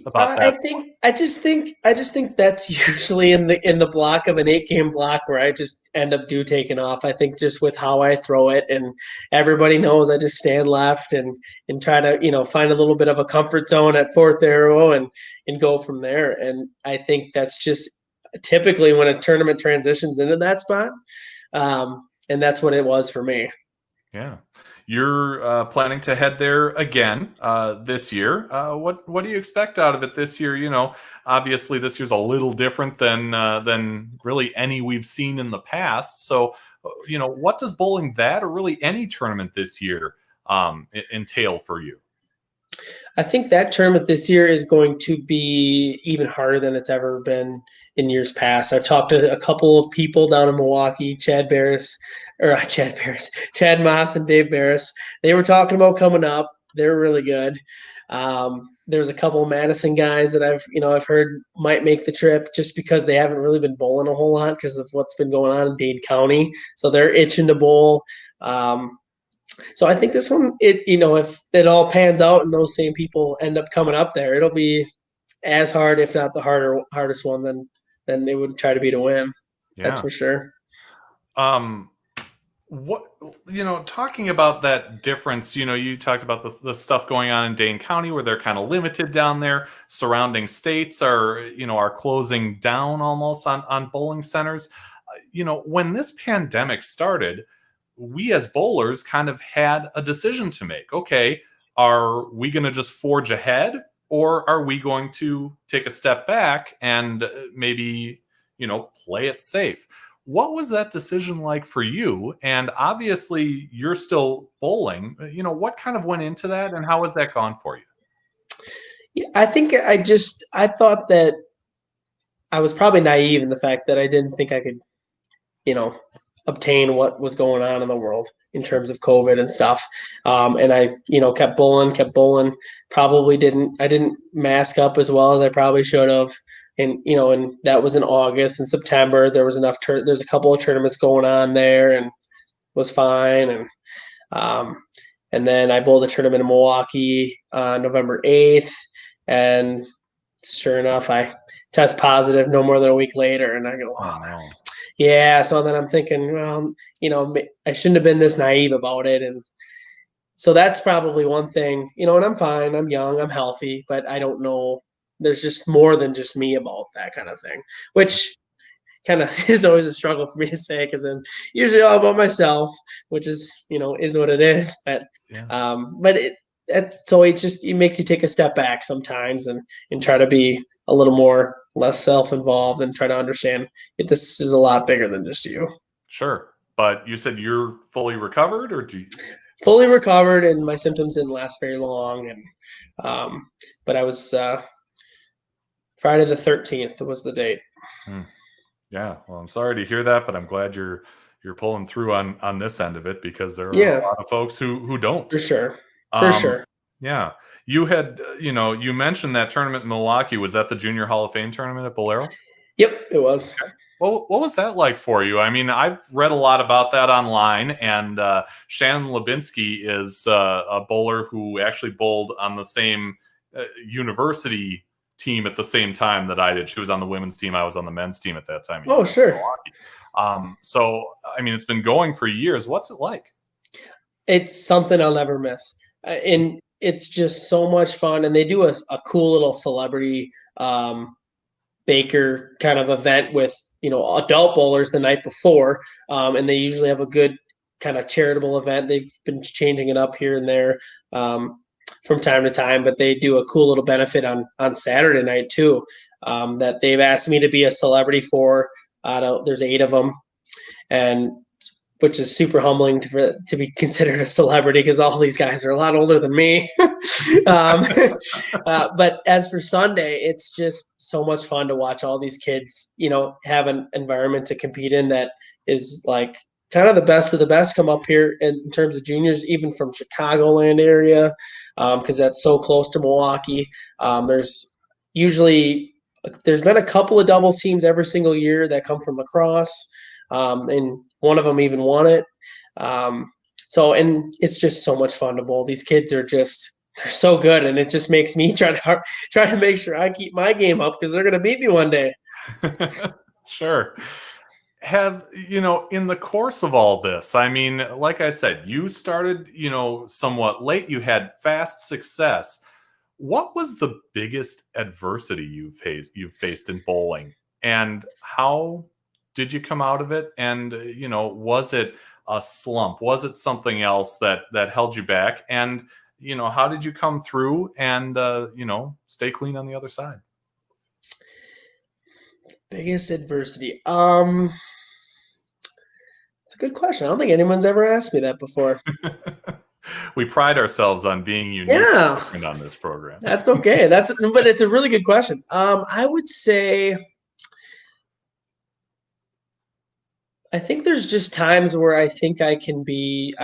about that? I just think that's usually in the block of an 8-game block where I just end up taking off. I think just with how I throw it, and everybody knows I just stand left and try to find a little bit of a comfort zone at fourth arrow and go from there. And I think that's just typically when a tournament transitions into that spot, and that's what it was for me. Yeah. You're planning to head there again this year. What do you expect out of it this year? Obviously this year's a little different than really any we've seen in the past. So, what does bowling that or really any tournament this year entail for you? I think that tournament this year is going to be even harder than it's ever been in years past. I've talked to a couple of people down in Milwaukee, Chad Moss and Dave Beres. They were talking about coming up. They're really good. There's a couple of Madison guys that I've heard might make the trip just because they haven't really been bowling a whole lot because of what's been going on in Dade County. So they're itching to bowl. So I think this one, if it all pans out and those same people end up coming up there, it'll be as hard, if not the hardest one than they would try to be to win. Yeah. That's for sure. What talking about that difference, you talked about the stuff going on in Dane County where they're kind of limited down there. Surrounding states are closing down almost on bowling centers. When this pandemic started, we as bowlers kind of had a decision to make. Okay, are we going to just forge ahead, or are we going to take a step back and maybe play it safe? What was that decision like for you? And obviously you're still bowling. What kind of went into that, and how has that gone for you? Yeah, I think I thought that I was probably naive in the fact that I didn't think I could, obtain what was going on in the world in terms of COVID and stuff. And I, kept bowling. Probably I didn't mask up as well as I probably should have. And, and that was in August and September. There was there's a couple of tournaments going on there and was fine. And then I bowled a tournament in Milwaukee on November 8th. And sure enough, I test positive no more than a week later. And I go, oh, no. Yeah. So then I'm thinking, well, I shouldn't have been this naive about it. And so that's probably one thing, and I'm fine. I'm young, I'm healthy, but I don't know. There's just more than just me about that kind of thing, which kind of is always a struggle for me to say because I'm usually all about myself, which is, is what it is. But, Yeah. but so it makes you take a step back sometimes and try to be a little more less self-involved and try to understand that this is a lot bigger than just you. Sure. But you said you're fully recovered, or do you? Fully recovered, and my symptoms didn't last very long. And but I was Friday the 13th was the date. Yeah. Well, I'm sorry to hear that, but I'm glad you're pulling through on this end of it, because there are Yeah, a lot of folks who don't. for sure. Um, Yeah. You had, you mentioned that tournament in Milwaukee. Was that the Junior Hall of Fame tournament at Bolero? Yep, it was. Well, what was that like for you? I mean, I've read a lot about that online, and Shannon Lubinsky is a bowler who actually bowled on the same university team at the same time that I did. She was on the women's team. I was on the men's team at that time. Oh, sure. So, I mean, it's been going for years. What's it like? It's something I'll never miss. And it's just so much fun. And they do a cool little celebrity baker kind of event with, adult bowlers the night before. And they usually have a good kind of charitable event. They've been changing it up here and there from time to time, but they do a cool little benefit on Saturday night too, that they've asked me to be a celebrity for. There's 8 of them, and which is super humbling to be considered a celebrity, because all these guys are a lot older than me. But as for Sunday, it's just so much fun to watch all these kids, have an environment to compete in that is like kind of the best of the best come up here in terms of juniors, even from Chicagoland area, because that's so close to Milwaukee. There's been a couple of doubles teams every single year that come from Crosse, and one of them even won it. And it's just so much fun to bowl. These kids they're so good, and it just makes me try to make sure I keep my game up, because they're going to beat me one day. Sure. Have, in the course of all this, I mean, like I said, you started, somewhat late. You had fast success. What was the biggest adversity you've faced in bowling, and how did you come out of it? And, was it a slump? Was it something else that held you back? And, how did you come through and, stay clean on the other side? Biggest adversity. It's a good question. I don't think anyone's ever asked me that before. We pride ourselves on being unique on this program. That's okay. But it's a really good question. I would say, I think there's just times where I think I'm the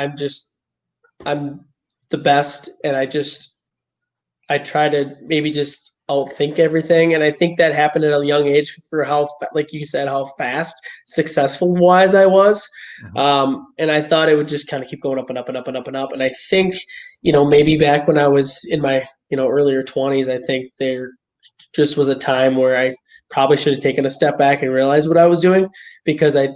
best, and I try to maybe just outthink everything. And I think that happened at a young age for how, like you said, how fast successful wise I was. And I thought it would just kind of keep going up and up and up and up and up. And I think, maybe back when I was in my, earlier 20s, I think there just was a time where I probably should have taken a step back and realized what I was doing, because I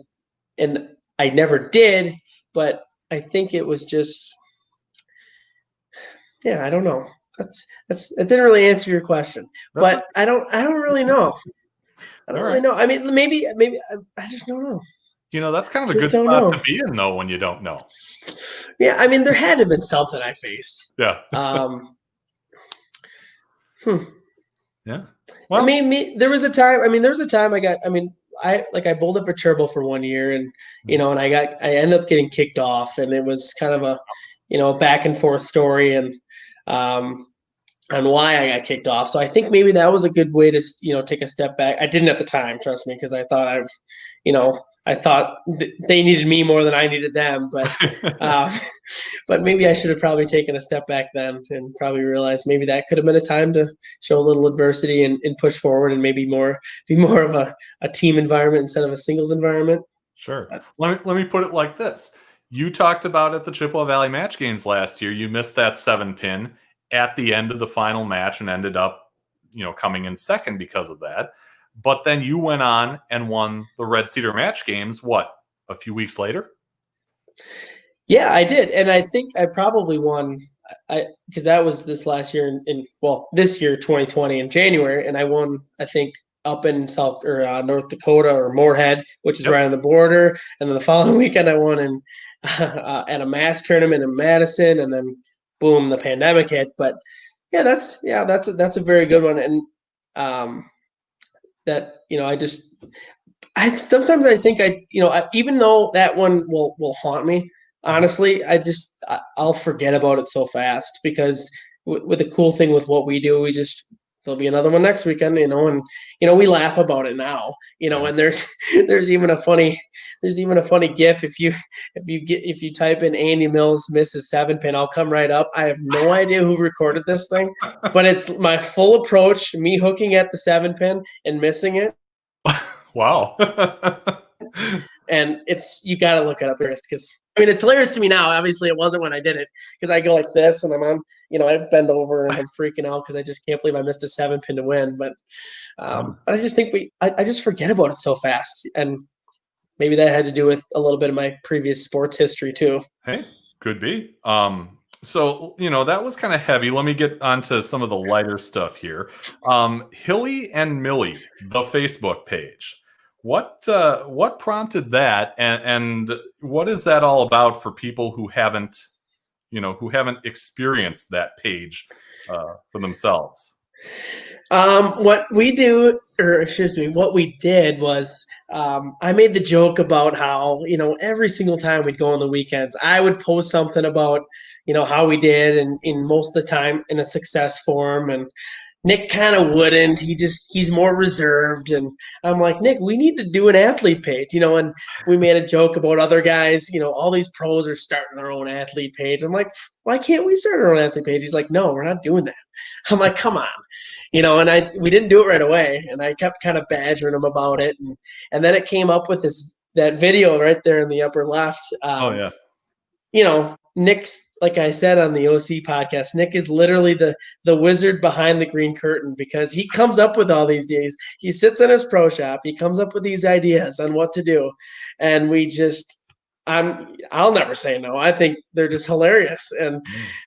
never did, but I think it was just, I don't know. It didn't really answer your question, but I don't really know. I don't really know. I mean, maybe I just don't know. That's kind of a good spot to be in, though, when you don't know. Yeah, I mean, there had to have been something I faced. Yeah. Yeah. Well, I mean, there was a time I bowled up a turbo for 1 year, and and I ended up getting kicked off, and it was kind of a back and forth story, and on why I got kicked off. So I think maybe that was a good way to take a step back. I didn't at the time, trust me, because I thought I thought they needed me more than I needed them, but maybe I should have probably taken a step back then and probably realized maybe that could have been a time to show a little adversity and push forward, and maybe be more of a team environment instead of a singles environment. Sure. Let me put it like this. You talked about at the Chippewa Valley Match Games last year, you missed that 7-pin at the end of the final match and ended up, coming in second because of that. But then you went on and won the Red Cedar Match Games, a few weeks later? Yeah, I did. And I think I probably won, because that was this last year this year, 2020 in January. And I won, I think, up in North Dakota, or Moorhead, which is right on the border. And then the following weekend I won at a mass tournament in Madison, and then boom, the pandemic hit. But yeah, that's a very good one. And that, sometimes I think even though that one will haunt me, honestly, I'll forget about it so fast because with the cool thing with what we do, there'll be another one next weekend, and we laugh about it now, and there's even a funny GIF if you type in Andy Mills misses 7-pin, I'll come right up. I have no idea who recorded this thing, but it's my full approach, me hooking at the 7-pin and missing it. Wow. And you got to look it up first because it's hilarious to me now. Obviously, it wasn't when I did it because I go like this and I'm on, I bend over and I'm freaking out because I just can't believe I missed a 7-pin to win. But I just think I just forget about it so fast, and maybe that had to do with a little bit of my previous sports history too. Hey, could be. So, that was kind of heavy. Let me get onto some of the lighter stuff here. Hilly and Millie, the Facebook page. What prompted that, and what is that all about for people who haven't experienced that page for themselves? What we did was I made the joke about how every single time we'd go on the weekends, I would post something about how we did, and in most of the time in a success form, and Nick kind of wouldn't. He's more reserved, and I'm like, Nick, we need to do an athlete page, and we made a joke about other guys, all these pros are starting their own athlete page. I'm like, why can't we start our own athlete page? He's like, no, we're not doing that. I'm like, come on, and we didn't do it right away, and I kept kind of badgering him about it, and then it came up with that video right there in the upper left. Oh yeah. Nick's, like I said on the OC podcast, Nick is literally the wizard behind the green curtain because he comes up with all these days. He sits in his pro shop. He comes up with these ideas on what to do. And I'll never say no. I think they're just hilarious. And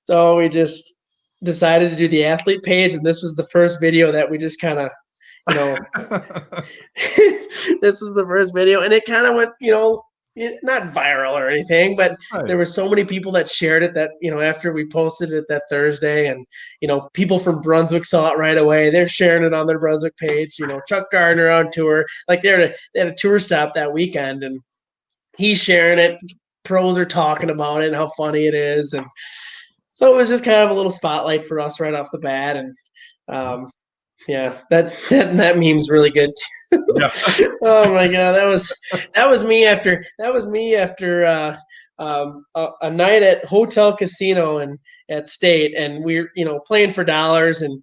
so we just decided to do the athlete page. And this was the first video that we just kind of, this was the first video. And it kind of went, not viral or anything, but right. There were so many people that shared it that, after we posted it that Thursday, and, people from Brunswick saw it right away. They're sharing it on their Brunswick page, Chuck Gardner on tour, like they had a tour stop that weekend, and he's sharing it. Pros are talking about it and how funny it is. And so it was just kind of a little spotlight for us right off the bat. And, yeah, that meme's really good too. Yeah. Oh my god, that was me after a night at Hotel Casino and at State, and we're playing for dollars, and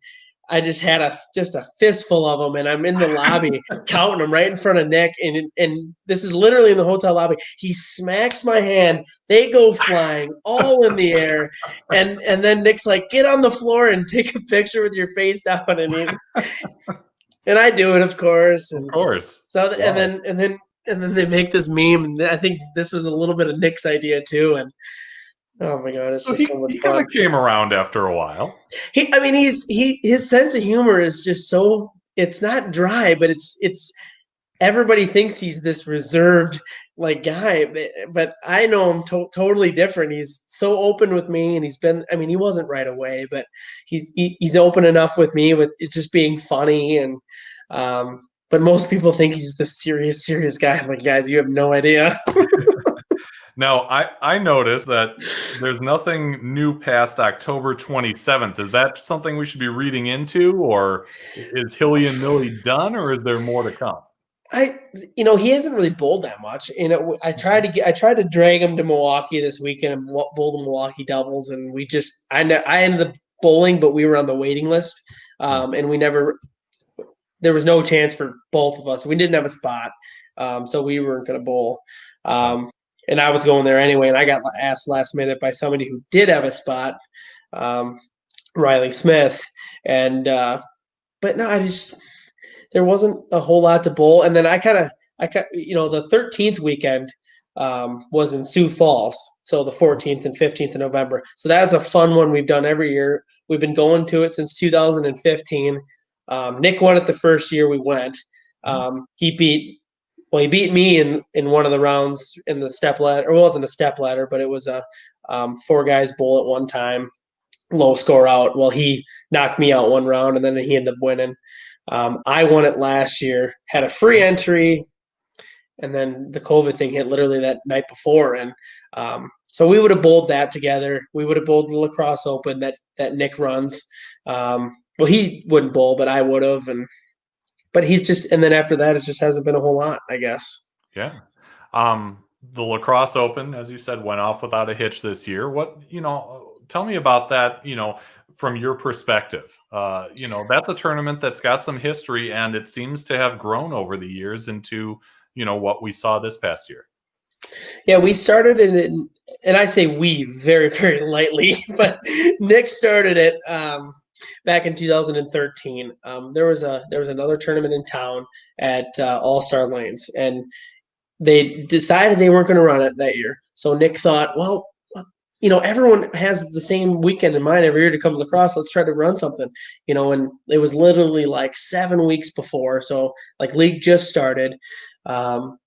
I just had a fistful of them, and I'm in the lobby counting them right in front of Nick, and this is literally in the hotel lobby. He smacks my hand, they go flying all in the air, and then Nick's like, get on the floor and take a picture with your face down, and I do it, of course. And of course. So wow. and then they make this meme, and I think this was a little bit of Nick's idea too, and oh my god, it's just so much fun. He kind of came around after a while. His sense of humor is just so, it's not dry, but it's everybody thinks he's this reserved guy, but I know him totally different. He's so open with me, and he wasn't right away, but he's open enough with me with it just being funny, and but most people think he's this serious guy. I'm like, guys, you have no idea. Now, I noticed that there's nothing new past October 27th. Is that something we should be reading into, or is Hilly and Millie done, or is there more to come? He hasn't really bowled that much. I tried to drag him to Milwaukee this weekend and bowl the Milwaukee doubles, and I ended up bowling, but we were on the waiting list, and there was no chance for both of us. We didn't have a spot, so we weren't going to bowl. And I was going there anyway, and I got asked last minute by somebody who did have a spot, Riley Smith, and but no, there wasn't a whole lot to bowl. And then I the 13th weekend was in Sioux Falls, so the 14th and 15th of November. So that's a fun one we've done every year. We've been going to it since 2015. Nick won it the first year we went. He beat me in one of the rounds in the step ladder. It wasn't a step ladder, but it was a 4 guys bowl at one time. low score out. Well, he knocked me out one round, and then he ended up winning. I won it last year, had a free entry, and then the COVID thing hit literally that night before. And so we would have bowled that together. We would have bowled the Lacrosse Open that Nick runs. Well, he wouldn't bowl, but I would have. But he's just, and then after that, it just hasn't been a whole lot, I guess. Yeah. The Lacrosse Open, as you said, went off without a hitch this year. Tell me about that, from your perspective. That's a tournament that's got some history, and it seems to have grown over the years into, what we saw this past year. Yeah, we started it, and I say we very, very lightly, but Nick started it back in 2013. There was another tournament in town at All-Star Lanes, and they decided they weren't going to run it that year. So Nick thought, well, everyone has the same weekend in mind every year to come to Lacrosse. Let's try to run something, and it was literally like 7 weeks before. So like league just started. And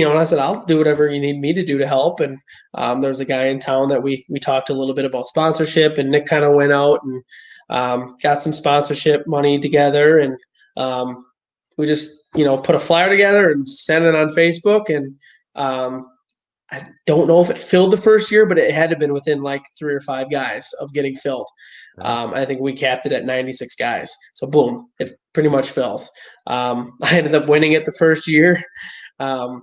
I said, I'll do whatever you need me to do to help. And there was a guy in town that we talked a little bit about sponsorship, and Nick kind of went out and got some sponsorship money together. And we just, put a flyer together and sent it on Facebook. And I don't know if it filled the first year, but it had to have been within like 3 or 5 guys of getting filled. I think we capped it at 96 guys. So boom, it pretty much fills. I ended up winning it the first year. And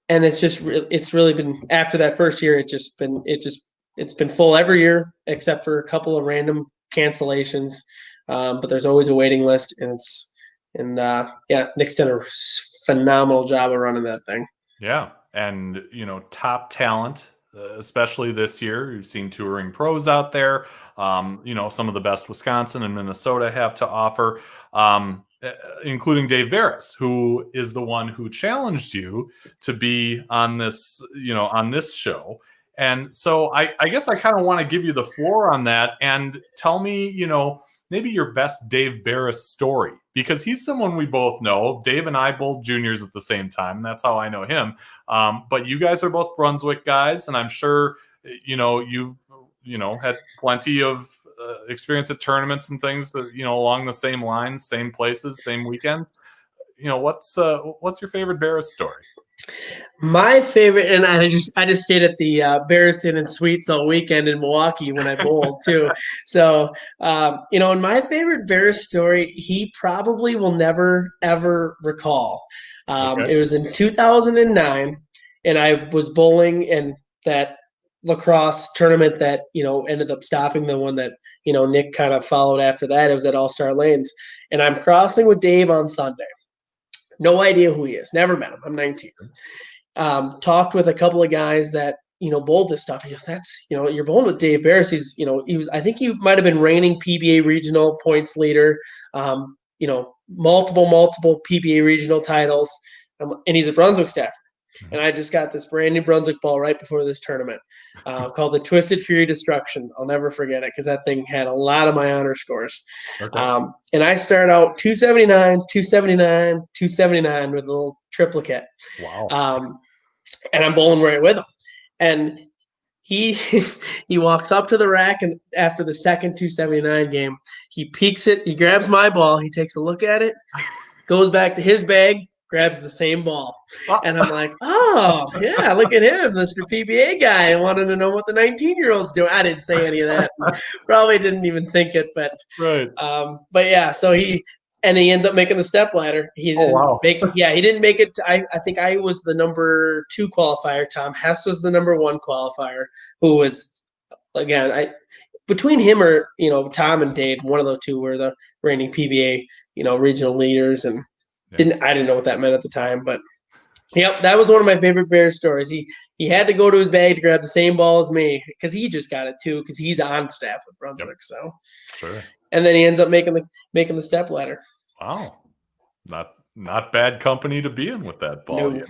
it's really been, after that first year, it's been full every year except for a couple of random cancellations. But there's always a waiting list, Nick's done a phenomenal job of running that thing. Yeah. And, top talent, especially this year. You've seen touring pros out there. Some of the best Wisconsin and Minnesota have to offer, including Dave Beres, who is the one who challenged you to be on this, on this show. And so I guess I kind of want to give you the floor on that and tell me, maybe your best Dave Beres story, because he's someone we both know. Dave and I both juniors at the same time. And that's how I know him. But you guys are both Brunswick guys, and I'm sure, you've, had plenty of experience at tournaments and things that, along the same lines, same places, same weekends. What's your favorite Beres story? My favorite, and I just stayed at the Beres Inn and Suites all weekend in Milwaukee when I bowled too. So, and my favorite Beres story, he probably will never ever recall. Okay. It was in 2009, and I was bowling in that lacrosse tournament that ended up stopping the one that Nick kind of followed after that. It was at All-Star Lanes, and I'm crossing with Dave on Sunday. No idea who he is. Never met him. I'm 19. Talked with a couple of guys that bowled this stuff. He goes, "That's you're bowling with Dave Beres. He's he was. I think he might have been reigning PBA regional points leader. Multiple PBA regional titles, and he's a Brunswick staffer." And I just got this brand new Brunswick ball right before this tournament called the Twisted Fury Destruction. I'll never forget it because that thing had a lot of my honor scores. Okay. And I start out 279, 279, 279 with a little triplicate. Wow. And I'm bowling right with him. And he walks up to the rack, and after the second 279 game, he peeks it. He grabs my ball. He takes a look at it, goes back to his bag, grabs the same ball. And I'm like, oh, yeah, look at him, Mr. PBA guy. I wanted to know what the 19-year-old's doing. I didn't say any of that. Probably didn't even think it, but right. But yeah, so he ends up making the step ladder. He didn't make it. I think I was the number 2 qualifier. Tom Hess was the number 1 qualifier, who was, again, between him or Tom and Dave, one of those two were the reigning PBA regional leaders, and I didn't know what that meant at the time, but yep, that was one of my favorite Beres stories. He had to go to his bag to grab the same ball as me because he just got it too because he's on staff with Brunswick. Yep. So, sure. And then he ends up making the step ladder. Wow, not bad company to be in with that ball. No.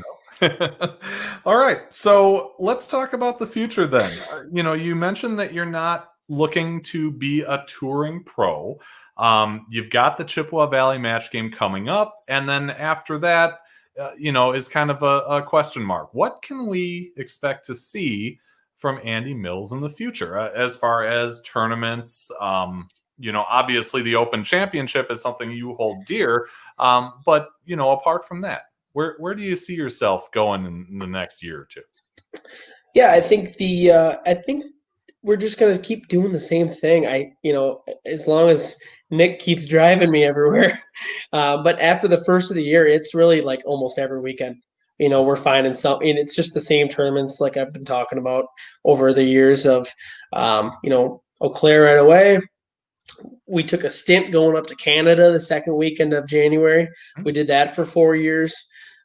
All right, so let's talk about the future then. You mentioned that you're not looking to be a touring pro. You've got the Chippewa Valley match game coming up, and then after that, is kind of a question mark. What can we expect to see from Andy Mills in the future as far as tournaments? Obviously the Open Championship is something you hold dear, but apart from that, where do you see yourself going in the next year or two? Yeah, I think we're just gonna keep doing the same thing. As long as Nick keeps driving me everywhere. But after the first of the year, it's really like almost every weekend. We're finding something. And it's just the same tournaments like I've been talking about over the years of, Eau Claire right away. We took a stint going up to Canada the second weekend of January. We did that for 4 years.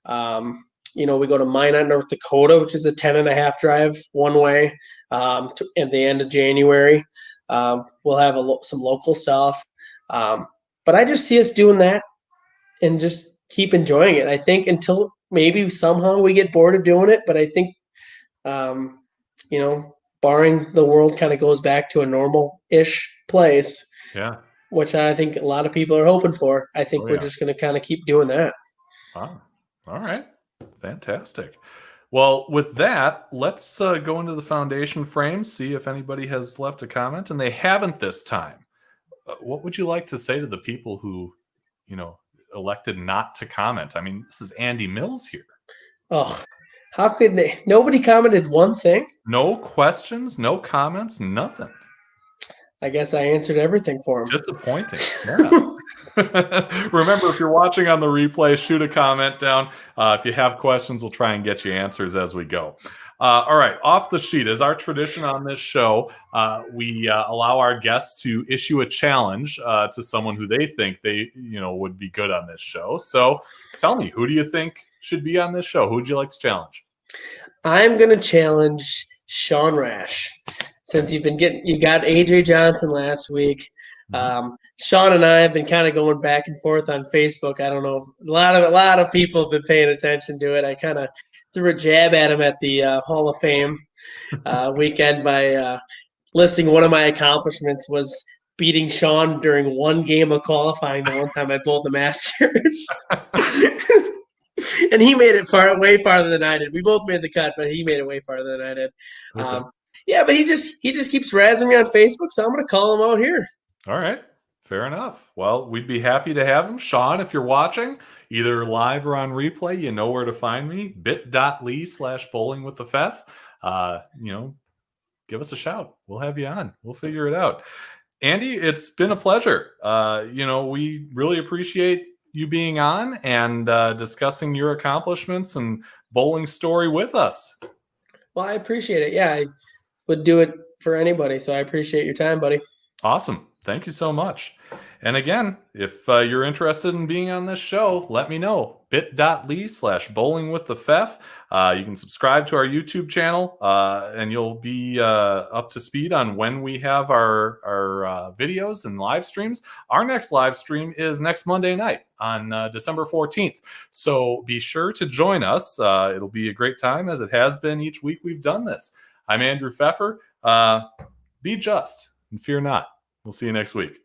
We go to Minot, North Dakota, which is a 10.5 drive one way at the end of January. We'll have some local stuff. But I just see us doing that and just keep enjoying it. I think until maybe somehow we get bored of doing it. But I think, barring the world kind of goes back to a normal-ish place, Yeah. which I think a lot of people are hoping for, I think we're just going to kind of keep doing that. Wow. All right. Fantastic. Well, with that, let's go into the foundation frame, see if anybody has left a comment, and they haven't this time. What would you like to say to the people who, elected not to comment? I mean, this is Andy Mills here. Oh, how could they? Nobody commented one thing? No questions, no comments, nothing. I guess I answered everything for him. Disappointing. Yeah. Remember, if you're watching on the replay, shoot a comment down. If you have questions, we'll try and get you answers as we go. All right, off the sheet. As our tradition on this show, we allow our guests to issue a challenge to someone who they think they would be good on this show. So tell me, who do you think should be on this show? Who would you like to challenge? I'm going to challenge Sean Rash. Since you got AJ Johnson last week. Sean and I have been kind of going back and forth on Facebook. I don't know if a lot of people have been paying attention to it. I kind of threw a jab at him at the Hall of Fame weekend by listing one of my accomplishments was beating Sean during one game of qualifying the one time I bowled the Masters. And he made it way farther than I did. We both made the cut, but he made it way farther than I did. Okay. Yeah, but he just keeps razzing me on Facebook, so I'm going to call him out here. All right. Fair enough. Well, we'd be happy to have him. Sean, if you're watching, either live or on replay, you know where to find me, bit.ly/bowling with the Fef. Give us a shout. We'll have you on. We'll figure it out. Andy, it's been a pleasure. We really appreciate you being on and discussing your accomplishments and bowling story with us. Well, I appreciate it. Yeah, I would do it for anybody. So I appreciate your time, buddy. Awesome. Thank you so much. And again, if you're interested in being on this show, let me know. bit.ly/bowling with the Fef. You can subscribe to our YouTube channel and you'll be up to speed on when we have our videos and live streams. Our next live stream is next Monday night on December 14th. So be sure to join us. It'll be a great time, as it has been each week we've done this. I'm Andrew Pfeffer. Be just and fear not. We'll see you next week.